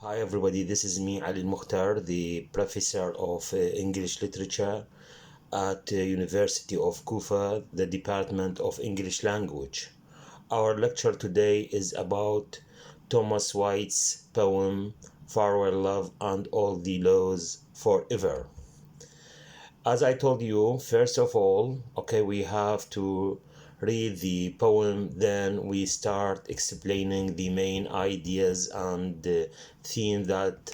Hi everybody, this is me Ali Mukhtar, the professor of English literature at University of Kufa, the Department of English Language. Our lecture today is about Thomas White's poem Farewell Love and All the Laws Forever. As I told you, first of all, we have to read the poem, then we start explaining the main ideas and the theme that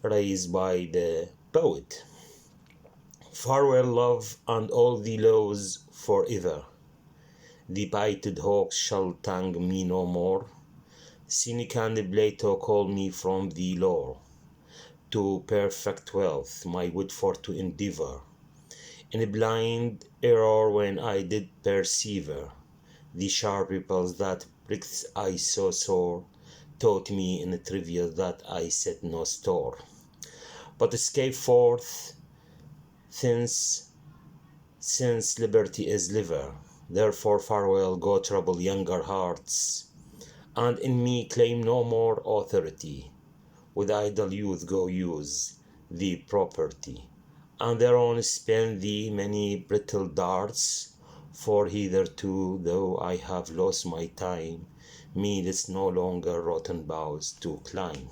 raised by the poet. Farewell love and all the laws forever. The bited hawks shall tang me no more. Cynic and Plato call me from the lore to perfect wealth, my wood for to endeavor. In a blind error when I did persevere, the sharp ripples that pricks I so sore taught me in a trivia that I set no store. But escape forth since liberty is liver. Therefore farewell, go trouble younger hearts, and in me claim no more authority. With idle youth go use the property, and thereon spend the many brittle darts, for hitherto, though I have lost my time, me is no longer rotten boughs to climb.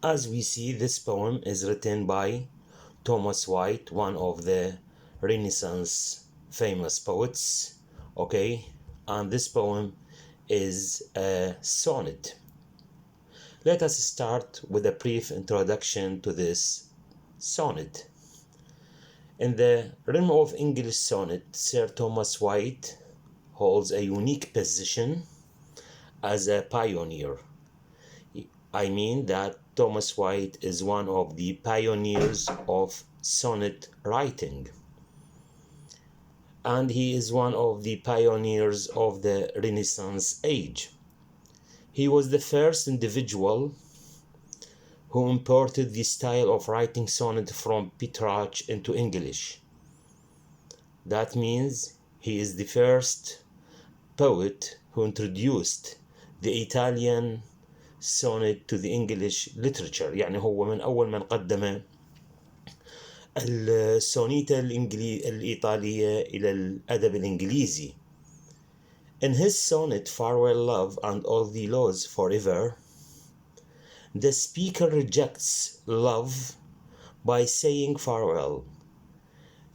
As we see, this poem is written by Thomas White, one of the Renaissance famous poets, and this poem is a sonnet. Let us start with a brief introduction to this sonnet. In the realm of English sonnet, Sir Thomas White holds a unique position as a pioneer. I mean that Thomas White is one of the pioneers of sonnet writing, and he is one of the pioneers of the Renaissance age. He was the first individual who imported the style of writing sonnet from Petrarch into English. That means he is the first poet who introduced the Italian sonnet to the English literature. يعني هو من أول من قدم السونيتا الإيطالية إلى الأدب الإنجليزي. In his sonnet Farewell Love and All the Laws Forever, the speaker rejects love by saying farewell.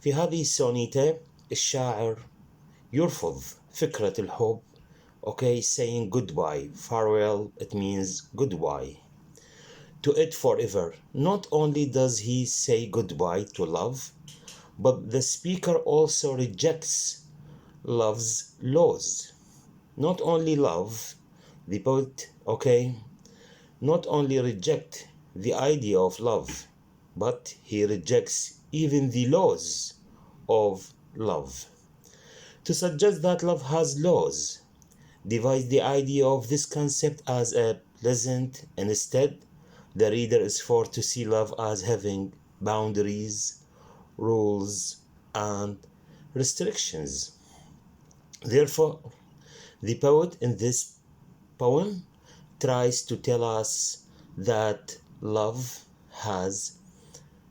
في هذه السونيتا الشاعر يرفض فكرة الحب, saying goodbye. Farewell, it means goodbye to it forever. Not only does he say goodbye to love, but the speaker also rejects love's laws. Not only love, the poet, not only reject the idea of love, but he rejects even the laws of love. To suggest that love has laws, devise the idea of this concept as a pleasant. Instead, the reader is forced to see love as having boundaries, rules, and restrictions. Therefore, the poet in this poem tries to tell us that love has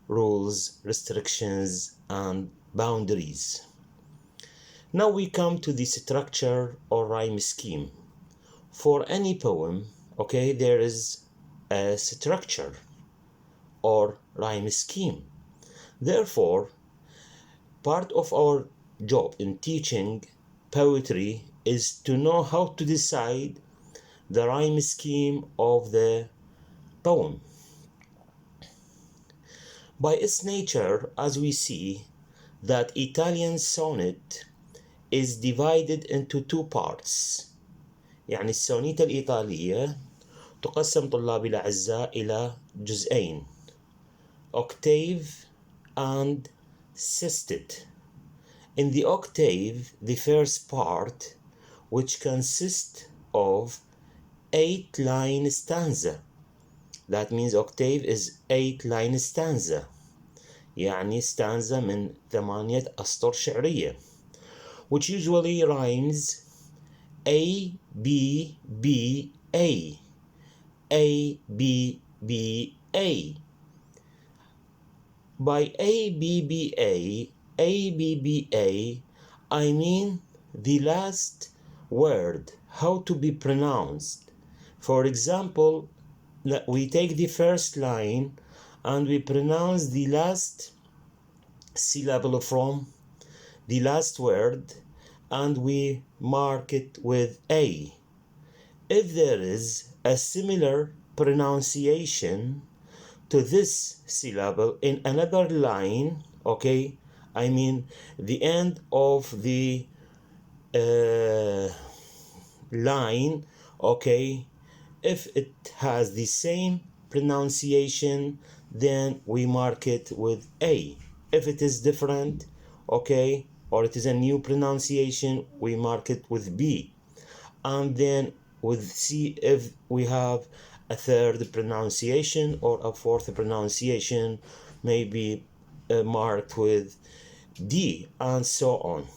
rules, restrictions, and boundaries. Now we come to the structure or rhyme scheme. For any poem, there is a structure or rhyme scheme. Therefore, part of our job in teaching poetry is to know how to decide the rhyme scheme of the poem. By its nature, as we see, that Italian sonnet is divided into two parts. يعني السونيتا الإيطالية تقسم طلابي الأعزاء إلى جزئين, octave and sestet. In the octave, the first part, which consists of 8-line stanza. That means octave is 8-line stanza, يعني stanza من 8 أسطر شعرية, which usually rhymes A, B, B, A. A, B, B, A. By A, B, B, A, B, B, A, I mean the last word, how to be pronounced. For example, we take the first line and we pronounce the last syllable from the last word and we mark it with A. If there is a similar pronunciation to this syllable in another line, okay, I mean the end of the line, okay, if it has the same pronunciation, then we mark it with A. If it is different, okay, or it is a new pronunciation, we mark it with B. And then with C if we have a third pronunciation or a fourth pronunciation, maybe marked with D, and so on.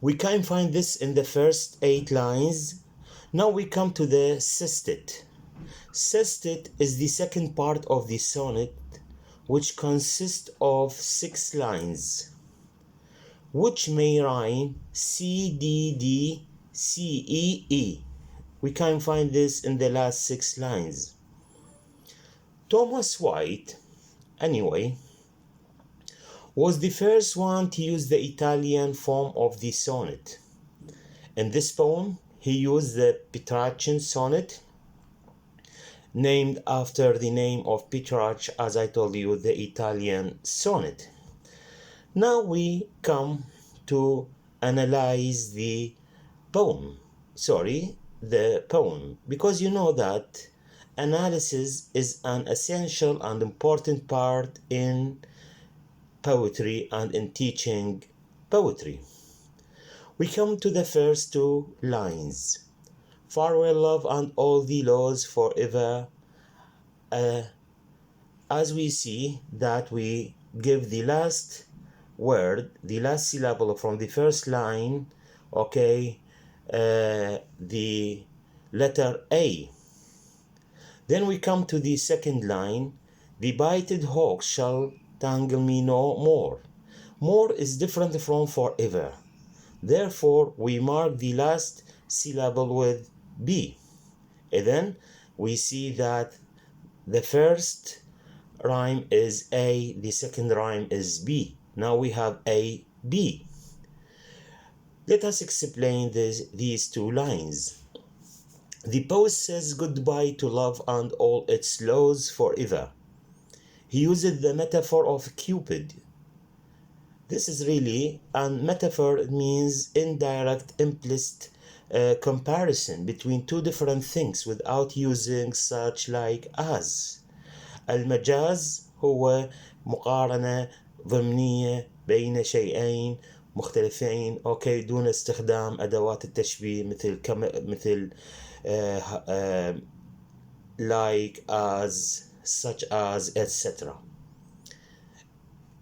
We can find this in the first 8 lines. Now we come to the sestet. Sestet is the second part of the sonnet, which consists of 6 lines, which may rhyme C, D, D, C, E, E. We can find this in the last 6 lines. Thomas White, anyway, was the first one to use the Italian form of the sonnet. In this poem, he used the Petrarchan sonnet, named after the name of Petrarch, as I told you, the Italian sonnet. Now we come to analyze the poem, because you know that analysis is an essential and important part in poetry and in teaching poetry. We come to the first 2 lines. Farewell, love, and all the laws forever. As we see that we give the last word, the last syllable from the first line, okay, the letter A. Then we come to the second line. The bited hawk shall tangle me no more. More is different from forever. Therefore, we mark the last syllable with B. And then we see that the first rhyme is A, the second rhyme is B. Now we have A, B. Let us explain these 2 lines. The poet says goodbye to love and all its laws forever. He uses the metaphor of Cupid. This is really a metaphor. It means indirect, implicit comparison between 2 different things without using such like as. المجاز هو مقارنة ضمنية بين شيئين مختلفين، أوكي، دون استخدام أدوات التشبيه مثل like, as, such as, etc.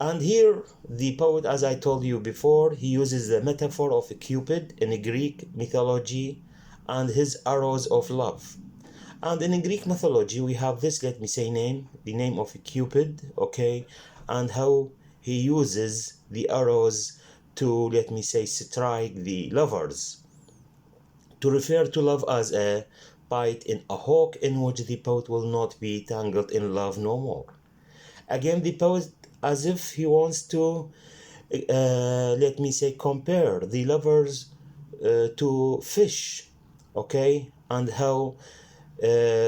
And here the poet, as I told you before, he uses the metaphor of Cupid in Greek mythology and his arrows of love. And in Greek mythology we have this, let me say, the name of Cupid, okay, and how he uses the arrows to, let me say, strike the lovers, to refer to love as a bite in a hawk, in which the poet will not be tangled in love no more. Again, the poet, as if he wants to, let me say, compare the lovers to fish, okay, and how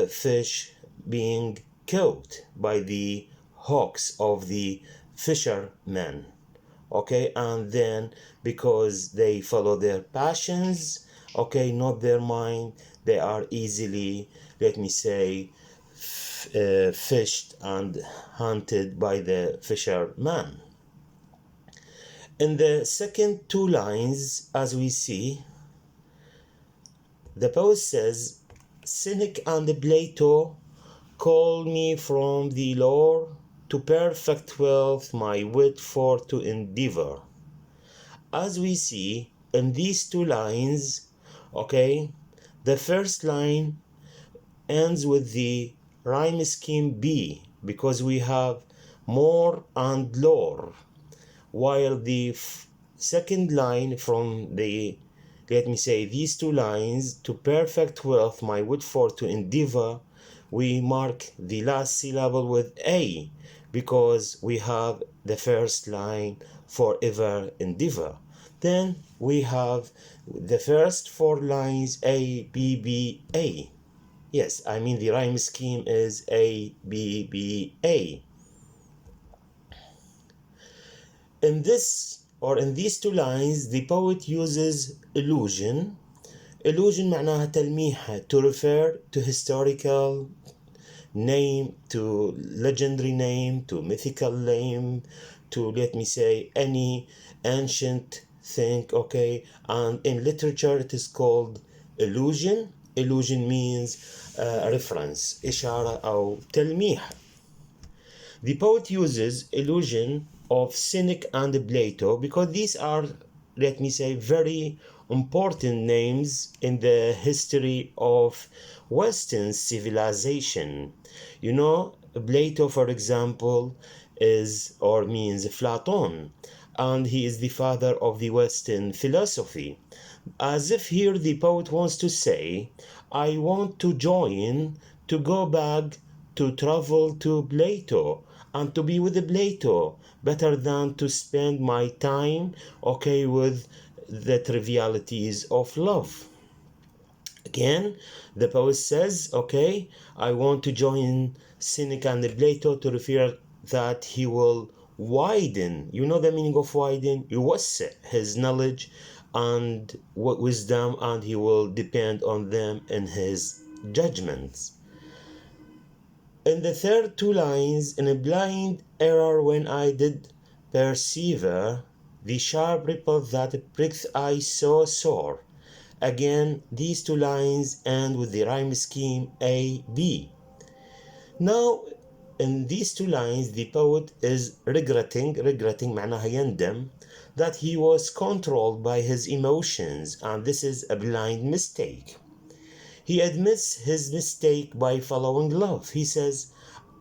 fish being caught by the hawks of the fishermen, okay, and then because they follow their passions, okay, not their mind, they are easily, let me say, fished and hunted by the fisherman. In the second 2 lines, as we see, the poet says, Cynic and Plato call me from the lore, to perfect wealth my wit for to endeavor. As we see in these 2 lines, okay, the first line ends with the rhyme scheme B because we have more and lower, while the second line from the, let me say, these two lines, to perfect wealth my wood for to endeavor, we mark the last syllable with A because we have the first line forever endeavor. Then we have the first four lines A, B, B, A. Yes, I mean the rhyme scheme is A, B, B, A. In this or in these two lines, the poet uses illusion. Illusion معناها تلميحة, to refer to historical name, to legendary name, to mythical name, to, let me say, any ancient thing, okay? And in literature it is called illusion. Illusion means reference, إشارة أو تلميح. The poet uses illusion of Cynic and Plato because these are, let me say, very important names in the history of Western civilization. You know, Plato, for example, is or means Platon, and he is the father of the Western philosophy. As if here the poet wants to say, I want to join, to go back, to travel to Plato and to be with Plato better than to spend my time, okay, with the trivialities of love. Again, the poet says, okay, I want to join Seneca and Plato to refer that he will widen, you know the meaning of widen, يوسع his knowledge and wisdom, and he will depend on them in his judgments. In the third two lines, in a blind error when I did persevere, the sharp ripple that pricked I so sore. Again, these two lines end with the rhyme scheme A, B. Now, in these two lines, the poet is regretting معناها يندم, that he was controlled by his emotions, and this is a blind mistake. He admits his mistake by following love. He says,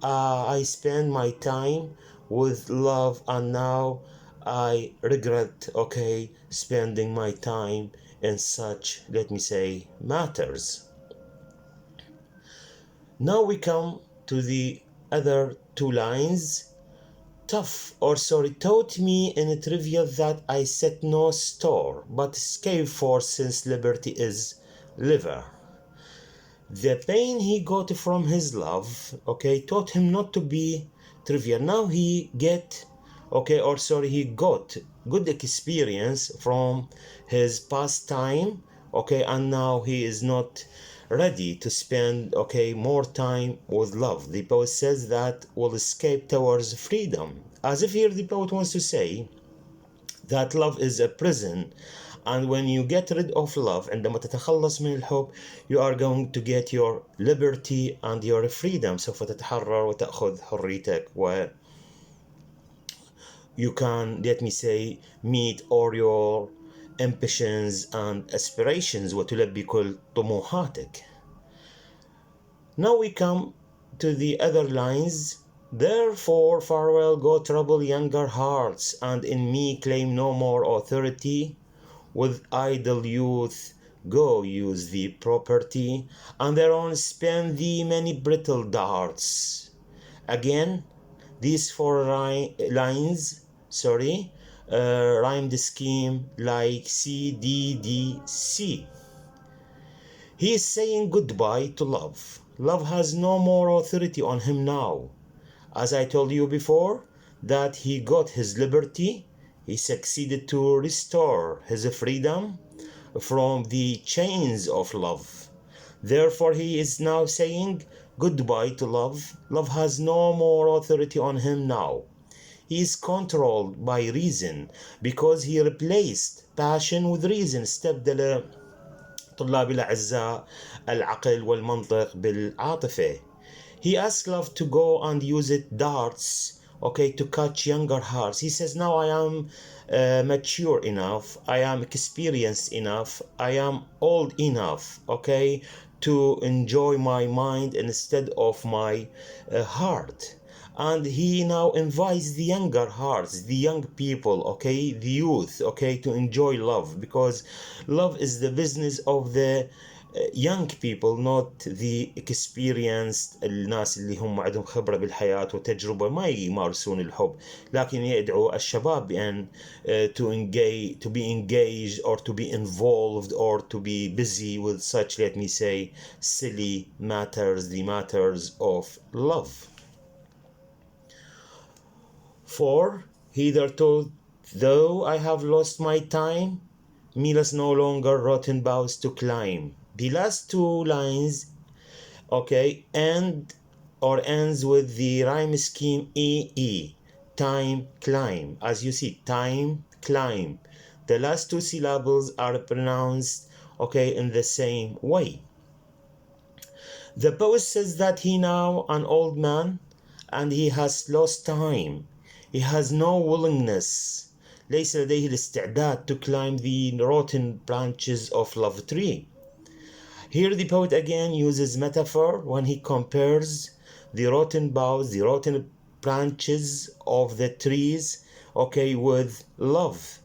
I spend my time with love and now I regret, okay, spending my time in such, let me say, matters. Now we come to the other two lines. Taught me in a trivia that I set no store, but escape for since liberty is liver. The pain he got from his love, okay, taught him not to be trivial. Now he got good experience from his past time, okay, and now he is not ready to spend, okay, more time with love. The poet says that will escape towards freedom. As if here the poet wants to say that love is a prison, and when you get rid of love, عندما تتخلص من الحب, you are going to get your liberty and your freedom. سوف تتحرر وتأخذ حريتك, و you can, let me say, meet all your ambitions and aspirations وتلبي كل طموحاتك. Now we come to the other lines. Therefore farewell, go trouble younger hearts, and in me claim no more authority. With idle youth go use the property, and thereon spend the many brittle darts. Again, these four lines, rhyme the scheme like C, D, D, C. He is saying goodbye to love. Love has no more authority on him now. As I told you before, that he got his liberty, he succeeded to restore his freedom from the chains of love. Therefore, he is now saying goodbye to love. Love has no more authority on him now. He is controlled by reason because he replaced passion with reason. استبدل طلاب الأعزاء العقل والمنطق بالعاطفة. He asked love to go and use it darts, okay, to catch younger hearts. He says, now I am mature enough, I am experienced enough, I am old enough, okay, to enjoy my mind instead of my heart. And he now invites the younger hearts, the young people, okay, the youth, okay, to enjoy love, because love is the business of the young people, not the experienced. الناس اللي هم عندهم خبرة بالحياة وتجربة ما يمارسون الحب، لكن يدعو الشباب بأن to be engaged or to be involved or to be busy with such, let me say, silly matters, the matters of love. 4. Hitherto, though I have lost my time, Milas no longer rotten boughs to climb. The last two lines, okay, ends with the rhyme scheme EE, time, climb. As you see, time, climb. The last two syllables are pronounced, okay, in the same way. The poet says that he now an old man and he has lost time. He has no willingness. ليس لديه الاستعداد to climb the rotten branches of love tree. Here the poet again uses metaphor when he compares the rotten boughs, the rotten branches of the trees, okay, with love.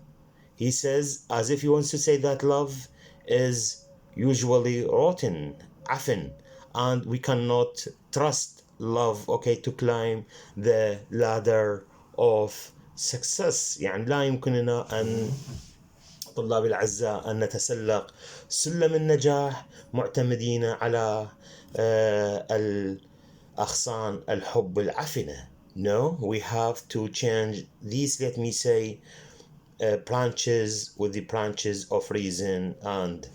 He says, as if he wants to say that love is usually rotten, عفن, and we cannot trust love, okay, to climb the ladder of success. يعني لا يمكننا أن طلاب الأعزاء أن نتسلق سلم النجاح معتمدين على الأغصان الحب العفنة. No, we have to change these, let me say, branches with the branches of reason and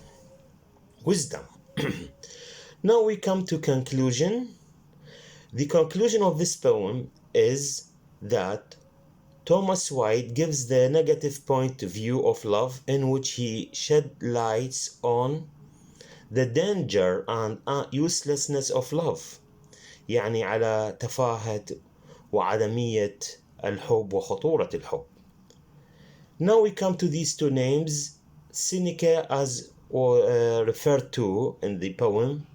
wisdom. Now we come to conclusion. The conclusion of this poem is that Thomas White gives the negative point of view of love, in which he shed lights on the danger and uselessness of love. يعني على تفاهة وعدمية الحب وخطورة الحب. Now we come to these two names. Seneca, as referred to in the poem,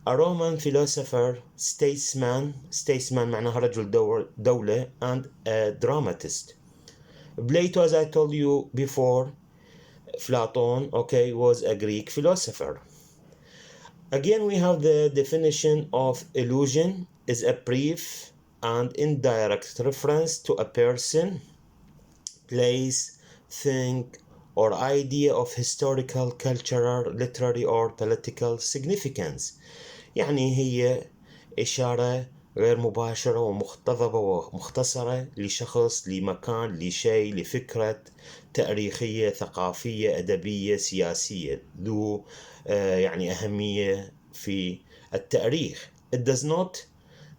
a Roman philosopher, statesman معناها رجل دولة, and a dramatist. Plato, as I told you before, Platon, okay, was a Greek philosopher. Again, we have the definition of illusion is a brief and indirect reference to a person, place, thing, or idea of historical, cultural, literary, or political significance. يعني هي إشارة غير مباشرة ومقتضبة ومختصرة لشخص، لمكان، لشيء، لفكرة تاريخية، ثقافية، أدبية، سياسية، ذو يعني أهمية في التاريخ. It does not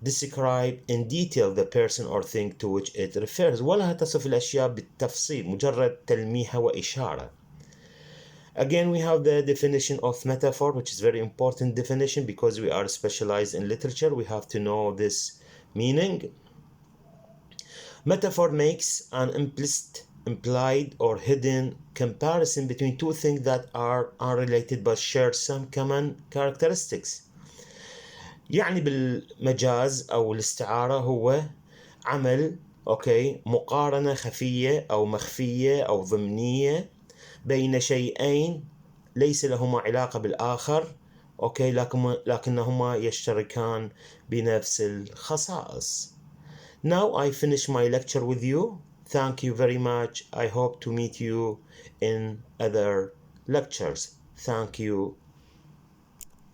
describe in detail the person or thing to which it refers. ولا تصف الأشياء بالتفصيل، مجرد تلميحة وإشارة. Again, we have the definition of metaphor, which is very important definition because we are specialized in literature. We have to know this meaning. Metaphor makes an implicit, implied, or hidden comparison between two things that are unrelated but share some common characteristics. يعني بالمجاز أو الاستعارة هو عمل مقارنة خفية أو مخفية أو ضمنية بين شيئين ليس لهما علاقة بالآخر، لكنهما يشتركان بنفس الخصائص. Now I finish my lecture with you. Thank you very much. I hope to meet you in other lectures. Thank you.